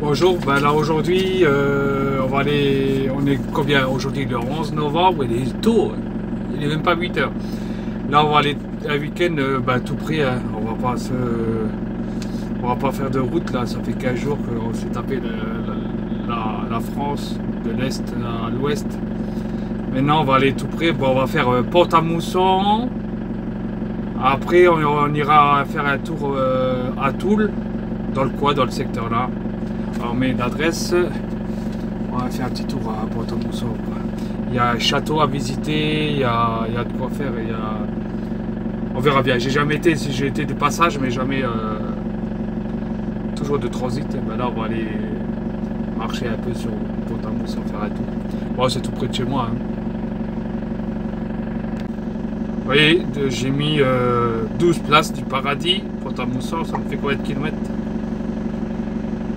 Bonjour, ben là aujourd'hui on est combien aujourd'hui, le 11 novembre, il est tôt, il est même pas 8 heures. Là on va aller un week-end tout près, hein. On va pas faire de route là, ça fait 15 jours qu'on s'est tapé la France de l'Est à l'Ouest. Maintenant on va aller tout près, bon, on va faire Pont-à-Mousson, après on ira faire un tour à Toul, dans le coin, dans le secteur là. Alors, on met une adresse, on va faire un petit tour à Pont-à-Mousson. Il y a un château à visiter, il y a de quoi faire, on verra bien. J'ai jamais été, si j'ai été de passage, mais jamais toujours de transit. Ben là, on va aller marcher un peu sur Pont-à-Mousson, faire un tour. Bon, c'est tout près de chez moi. Hein. Vous voyez, j'ai mis 12 places du paradis. Pont-à-Mousson, ça me fait combien de kilomètres?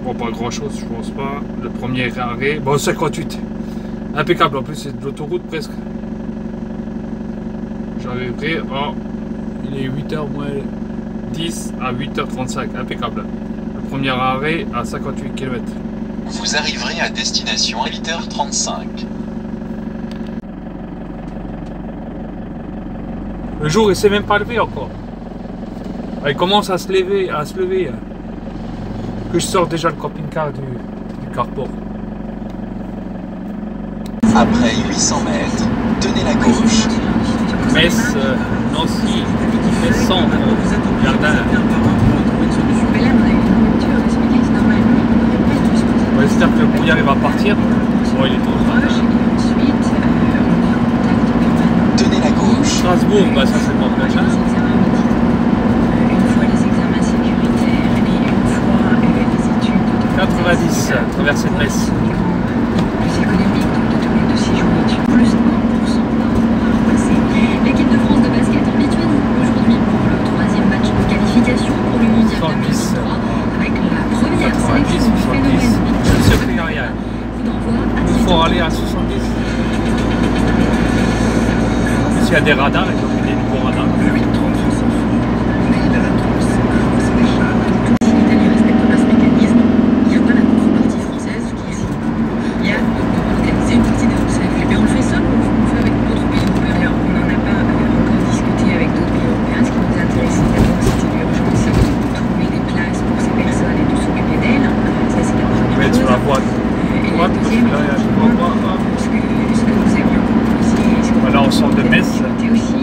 Bon, pas grand chose, je pense pas. Le premier arrêt, bon, 58. Impeccable, en plus c'est de l'autoroute presque. J'arriverai, oh, il est 8h moins 10 à 8h35, impeccable. Le premier arrêt à 58 km. Vous arriverez à destination à 8h35. Le jour il s'est même pas levé encore. Il commence à se lever, que je sors déjà le camping-car du carport. Après 800 mètres, tenez la gauche. Metz, Nancy, Metz Centre, Jardin. On espère que le brouillard va partir. Bon, il est tôt. Tenez la gauche. Strasbourg, bah ça c'est pas prochain. Une fois les examens sécuritaires et une fois les études. 90, traversée de Metz. Plus économique, donc de tourner de 6 jours plus 1% passé. L'équipe de France de basket en Lituanie aujourd'hui pour le 3e match de qualification pour le mondial 70, 2023 avec la première 90, sélection du 70. phénomène. Je ne sais plus rien. Il faut aller à 70. Il y a des radars, il y a des nouveaux radars. Si l'Italie respecte pas ce mécanisme, il n'y a pas la contrepartie française qui est. Il y a organisé une partie des obstacles. Mais on le fait seul ou on le fait avec d'autres pays européens? On n'en a pas encore discuté avec d'autres pays européens. Ce qui nous intéressait d'abord, c'était l'urgence de trouver des places pour ces personnes et de s'occuper d'elles. Ça, c'est la première chose. Sur la voie. Et la deuxième, ce que nous avions aussi. Voilà, on sort de Metz. Aussi,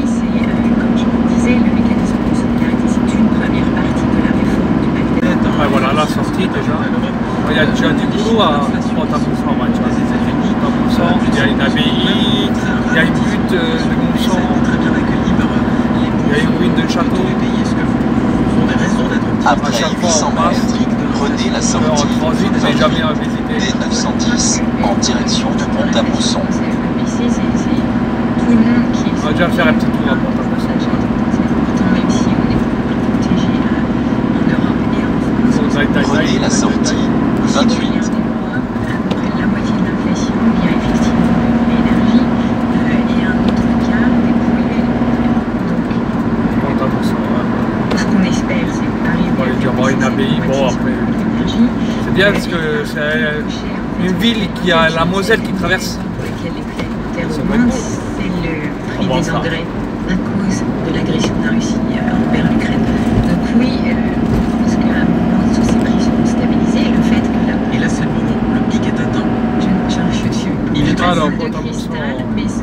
c'est, comme je vous le disais, le mécanisme de solidarité, c'est une première partie de la réforme du pacte. Ouais, voilà, la sortie déjà. Il y a déjà du boulot à Pont-à-Mousson. Il y a une abbaye, il y a une butte de Mousson, il y a une ruine de château. Après 800 mètres, prenez la En sortie transit, j'ai jamais visité. D910 en direction de Pont-à-Mousson. Ici, c'est tout le monde qui On va déjà faire un petit tour à Pont-à-Mousson. C'est important, même si on est protégé en Europe et en France. Prenez la sortie 28. Près de la moitié de l'inflation vient effectivement de l'énergie et un autre quart des produits alimentaires. Pont-à-Mousson, ouais. Ce qu'on espère, c'est arriver Ouais, il y aura une abbaye, bon après. C'est bien parce que c'est une ville qui a la Moselle qui traverse. C'est le prix des engrais à cause de l'agression de la Russie envers l'Ukraine. Donc oui, je pense qu'à un moment, tous ces prix seront stabilisés. Le fait que là... Et là, c'est le moment, le pic est atteint. Je suis Il est pas pas dans de Pont-à-Mousson. cristal, mais ce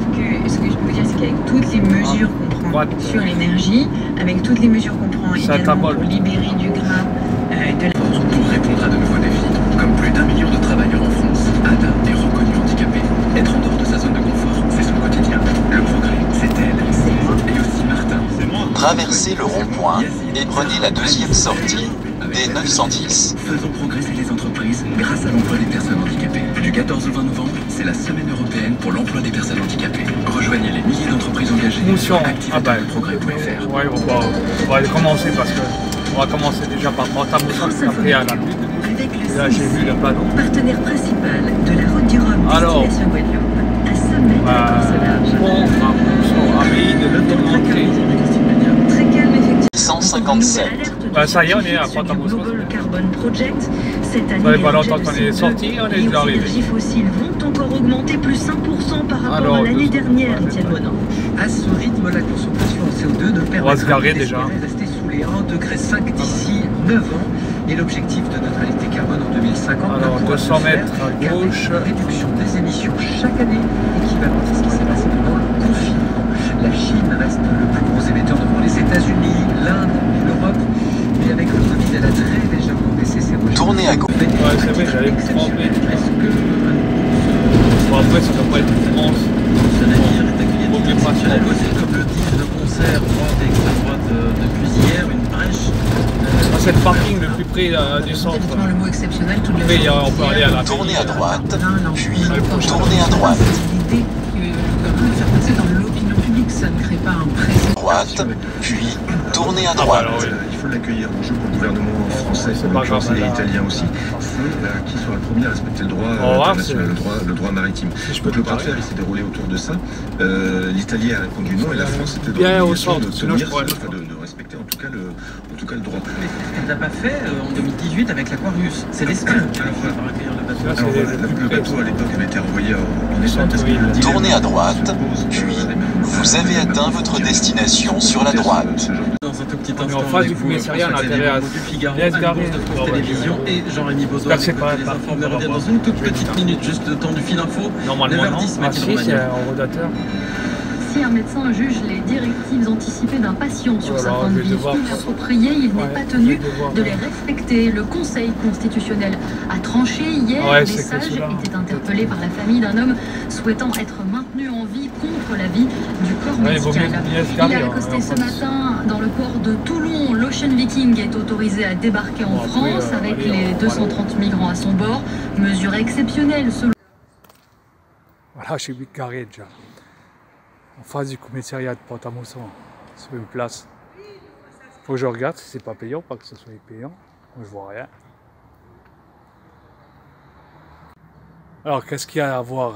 que je peux vous dire, c'est qu'avec toutes les mesures qu'on prend sur l'énergie, avec toutes les mesures qu'on prend également pour libérer du gras, de la... Pour répondre à de nouveaux défis, comme plus d'1 million de travailleurs en France, Ada est reconnue handicapée. Être en dehors de sa zone de confort, c'est son quotidien. Le progrès, c'est elle, c'est moi et aussi Martin. Traversez le rond-point et prenez la deuxième sortie D910. Faisons progresser les entreprises grâce à l'emploi des personnes handicapées. Du 14 au 20 novembre, c'est la semaine européenne pour l'emploi des personnes handicapées. Rejoignez les milliers d'entreprises engagées sur active-progrès.fr. Ouais, on va commencer parce que on va commencer déjà par Pont-à-Mousson, après à la butte de Mousson. Là j'ai vu le panneau. Partenaire principal de la route du Rhum destination Guadeloupe, à 100 mètres de course large. Pont-à-Mousson, abbaye de l'Automne. Très calme effectivement. 157. Alerte Bah ça y est, on est à Pont-à-Mousson. Global Carbon Project. Cette année, Ça fait les pas longtemps rejets qu'on de est CO2 sorti, on est liés déjà aux arrivé. énergies fossiles vont encore augmenter plus 5% par rapport Alors, à l'année doucement, dernière, ouais, Étienne ouais. Monin. À ce rythme, la consommation en CO2 ne permettra se garer pas déjà. d'espérer rester sous les 1,5 degrés d'ici 9 ans. Et l'objectif de neutralité carbone en 2050 Alors, ne pourra 200 se faire mètres à qu'avec gauche. une réduction des émissions chaque année équivalente à ce qui s'est passé pendant le confinement. La Chine reste le plus gros émetteur devant les États-Unis, l'Inde et l'Europe. Mais avec le Covid, elle a très légèrement baissé ses rejets. Tournez à gauche. Ouais, c'est vrai, j'allais me tromper. Bon, après, ça doit pas être France. Ce navire est accueilli Bon, de mais pas exceptionnel, trop. voici, comme le disent le concert droite et extrême droite depuis hier, une brèche. Ah, c'est le parking le plus près du centre. Évidemment, le mot exceptionnel, tout Après, on peut aller à la Tournez à droite, puis prochaine. tournez à droite. L'idée que de faire passer dans l'opinion publique, ça ne crée pas un précédent. Droite, puis tournez à Ah, bah, droite. alors, oui. Il faut l'accueillir. L'enjeu pour le gouvernement français, C'est en pas l'occurrence, grave, et là. italien aussi, c'est qui sera le premier à respecter le droit On va voir, international, c'est- le droit maritime. Si je peux Donc le te bras de parler. fer, il s'est déroulé autour de ça. L'Italie a répondu non et la France était dans Bien au l'obligation centre, sinon je pourrais de respecter en tout cas le droit. Mais ce qu'elle n'a pas fait en 2018 avec l'Aquarius, c'est l'Espagne qui va accueillir le bateau. Là, Alors c'est voilà, le bateau à l'époque avait été renvoyé en Espagne centre, parce que oui. le dilemme Tournez à droite, se pose, puis les vous avez atteint votre destination sur la droite. ce genre de- Dans un tout petit On est instant, en face avec du vous, commissariat, on a François-Xavier intérêt à Bourdou du Figaro, bien se garer. Anne Bourse de France Télévisions et Jean-Rémy Baudouin. J'espère que c'est pas Les partout, informés on va reviennent voir. dans une toute petite minute, juste le temps du fil info. Normalement, non. 9h10, Ah Mathilde si, c'est Romagnan. un rodateur. Si un médecin juge les directives anticipées d'un patient sur sa Alors, fin de je vais vie devoir- inappropriées, il n'est Ouais, pas je tenu vais devoir- de les respecter. Le Conseil constitutionnel a tranché hier. Ouais, des c'est que sages celui-là. étaient interpellés par la famille d'un homme souhaitant être maintenu en vie contre l'avis du corps Ouais, il vaut médical. mieux bien se Il garer, a hein, accosté en ce France. matin dans le port de Toulon. L'Ocean Viking est autorisé à débarquer en Bon, après, France avec allez, les on va 230 migrants à son bord. Mesure exceptionnelle selon Voilà, je suis garé déjà. En face du commissariat de Pont-à-Mousson, sur une place. Faut que je regarde si c'est pas payant, pas que ce soit payant. Moi, je vois rien. Alors, qu'est-ce qu'il y a à voir?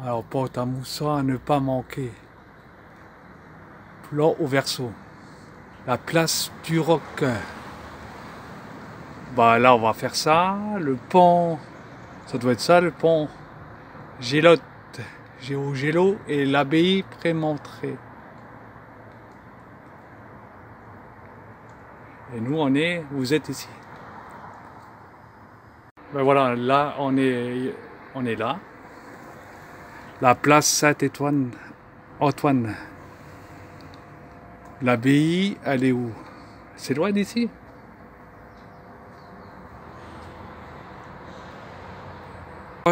Alors, Pont-à-Mousson à ne pas manquer. Plan au verso. La place du Roc. Bah là, on va faire ça. Le pont, ça doit être ça, le pont Gélotte. Gélo et l'abbaye Prémontré. Et nous, vous êtes ici. Ben voilà, là, on est là. La place Saint-Antoine. Antoine. L'abbaye, elle est où? C'est loin d'ici?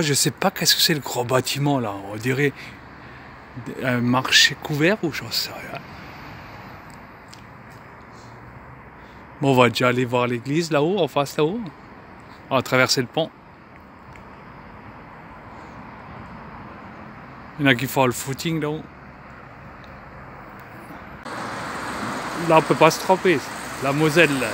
Je sais pas qu'est-ce que c'est le gros bâtiment là. On dirait un marché couvert ou j'en sais rien. Bon, on va déjà aller voir l'église là-haut, en face là-haut. On va traverser le pont. Il y en a qui font le footing là-haut. Là, on peut pas se tromper. La Moselle. Là.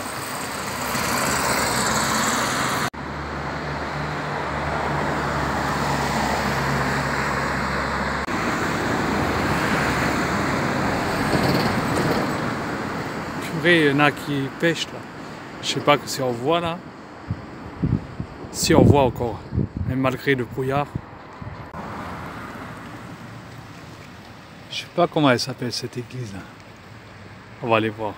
Purée, il y en a qui pêchent là. Je sais pas si on voit là. Si on voit encore, même malgré le brouillard. Je sais pas comment elle s'appelle cette église là. On va aller voir.